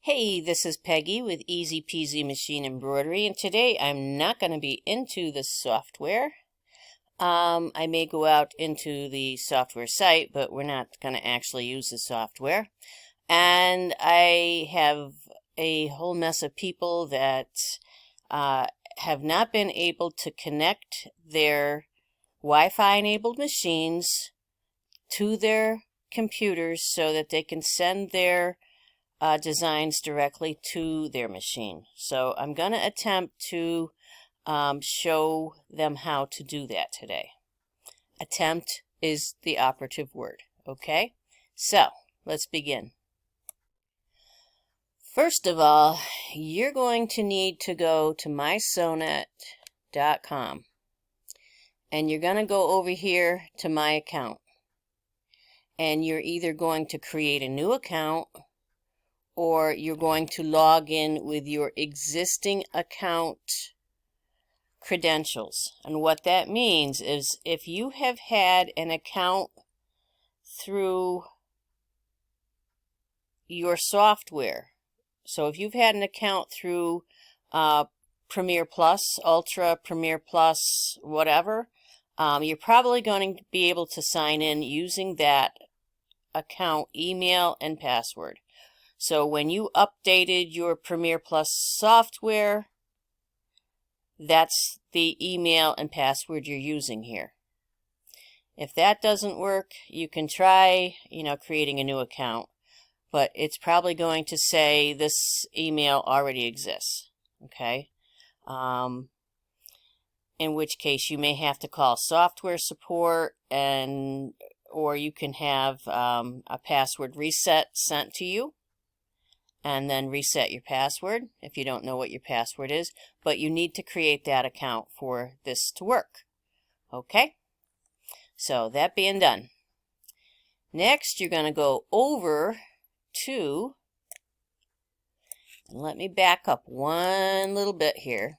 Hey, this is Peggy with Easy Peasy Machine Embroidery, and today I'm not going to be into the software. I may go out into the software site, but we're not going to actually use the software. And I have a whole mess of people that have not been able to connect their Wi-Fi enabled machines to their computers so that they can send their designs directly to their machine. So I'm going to attempt to show them how to do that today. Attempt is the operative word, okay? So let's begin. First of all, you're going to need to go to mysonet.com and you're going to go over here to my account, and you're either going to create a new account or you're going to log in with your existing account credentials. And what that means is if you have had an account through your software, so if you've had an account through Premiere Plus, Ultra, Premiere Plus, whatever, you're probably going to be able to sign in using that account email and password. So when you updated your Premiere Plus software, that's the email and password you're using here. If that doesn't work, you can try, creating a new account, but it's probably going to say this email already exists, okay? In which case you may have to call software support, or you can have a password reset sent to you, and then reset your password if you don't know what your password is. But you need to create that account for this to work. Okay? So that being done, next you're going to go over to, and let me back up one little bit here.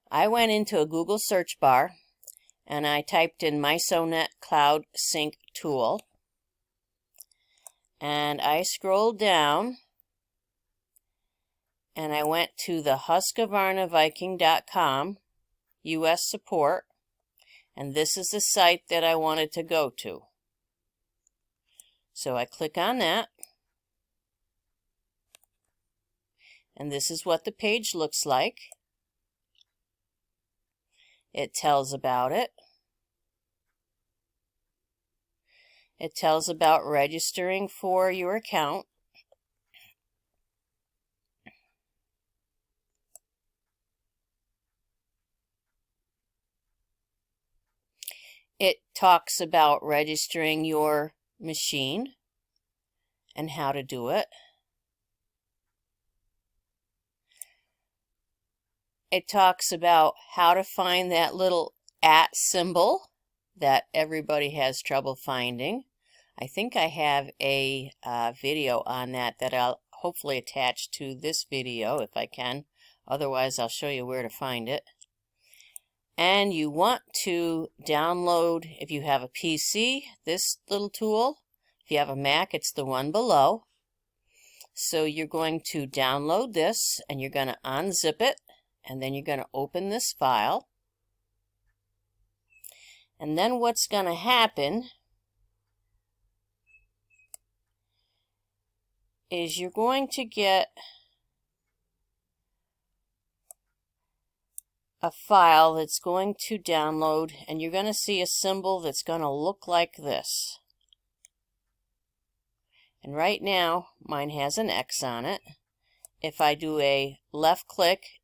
I went into a Google search bar and I typed in mySonet Cloud Sync Tool. And I scrolled down and I went to the Husqvarna Viking.com US support, and this is the site that I wanted to go to. So I click on that, and this is what the page looks like. It tells about it. It tells about registering for your account. It talks about registering your machine and how to do it. It talks about how to find that little @ symbol that everybody has trouble finding. I think I have a video on that I'll hopefully attach to this video if I can. Otherwise, I'll show you where to find it. And you want to download, if you have a PC, this little tool. If you have a Mac, it's the one below. So you're going to download this, and you're going to unzip it, and then you're going to open this file. And then what's going to happen is you're going to get a file that's going to download, and you're going to see a symbol that's going to look like this. And right now, mine has an X on it. If I do a left click,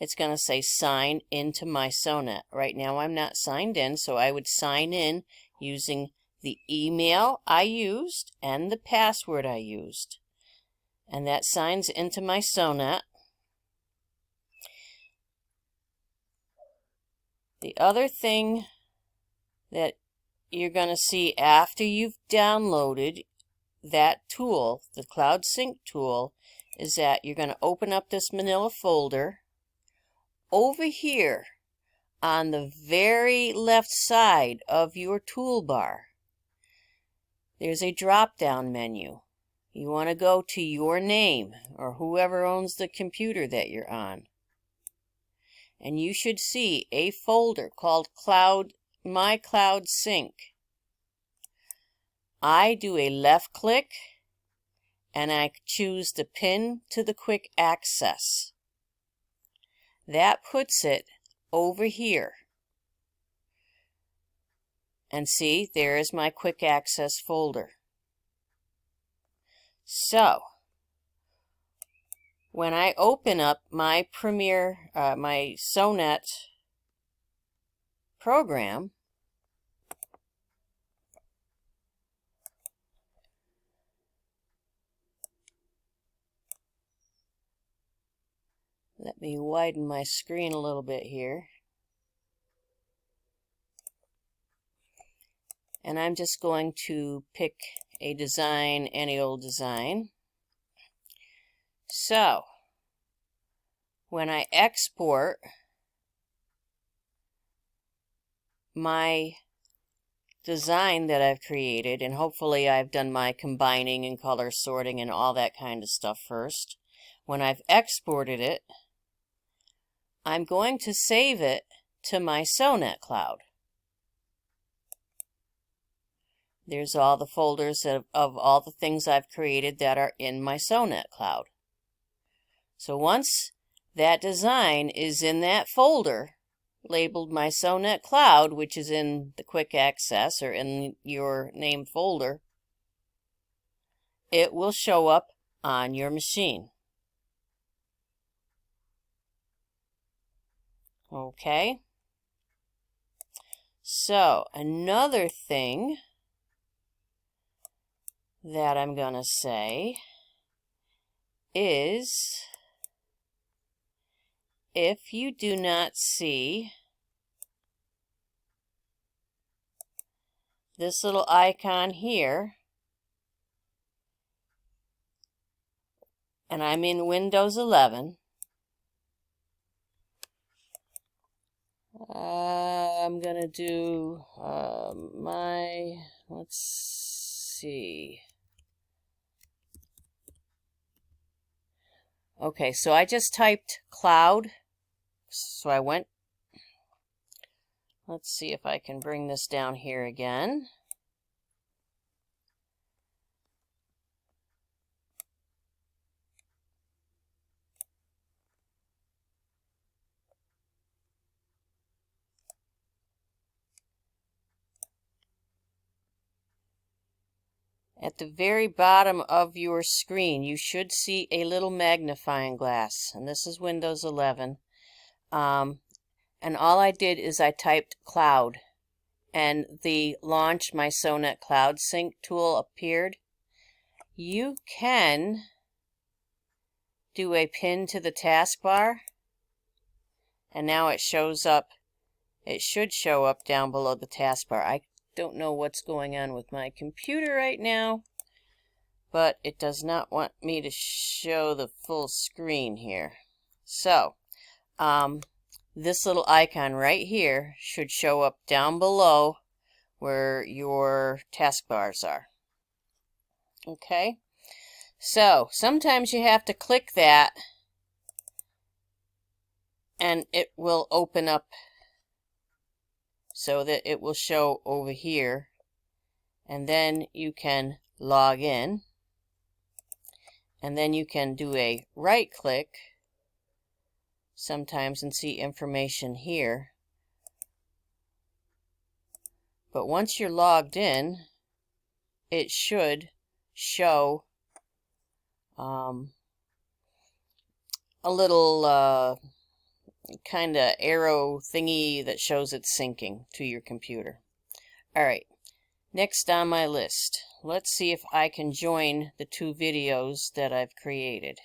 it's going to say sign into mySonet. Right now I'm not signed in, so I would sign in using the email I used and the password I used. And that signs into mySonet. The other thing that you're going to see after you've downloaded that tool, the Cloud Sync tool, is that you're going to open up this manila folder. Over here on the very left side of your toolbar, there's a drop-down menu. You want to go to your name or whoever owns the computer that you're on. And you should see a folder called My Cloud Sync. I do a left click and I choose the pin to the quick access. That puts it over here. And see, there is my quick access folder. So, when I open up my my Sonnet program, let me widen my screen a little bit here. And I'm just going to pick a design, any old design. So, when I export my design that I've created, and hopefully I've done my combining and color sorting and all that kind of stuff first. When I've exported it, I'm going to save it to my Sonnet cloud. There's all the folders of all the things I've created that are in my Sonnet cloud. So once that design is in that folder, labeled my Sonnet cloud, which is in the quick access or in your name folder, it will show up on your machine. Okay. So another thing that I'm going to say is, if you do not see this little icon here, and I'm in Windows 11, I'm going to do let's see. Okay, so I just typed cloud. So I went, let's see if I can bring this down here again. At the very bottom of your screen, you should see a little magnifying glass, and this is Windows 11. And all I did is I typed cloud, and the Launch My Sonnet Cloud Sync tool appeared. You can do a pin to the taskbar, and now it shows up. It should show up down below the taskbar. I don't know what's going on with my computer right now, but it does not want me to show the full screen here. So, this little icon right here should show up down below where your taskbars are. Okay, so sometimes you have to click that and it will open up so that it will show over here, and then you can log in, and then you can do a right click sometimes and see information here. But once you're logged in, it should show a little kind of arrow thingy that shows it's syncing to your computer. Alright, next on my list, let's see if I can join the two videos that I've created.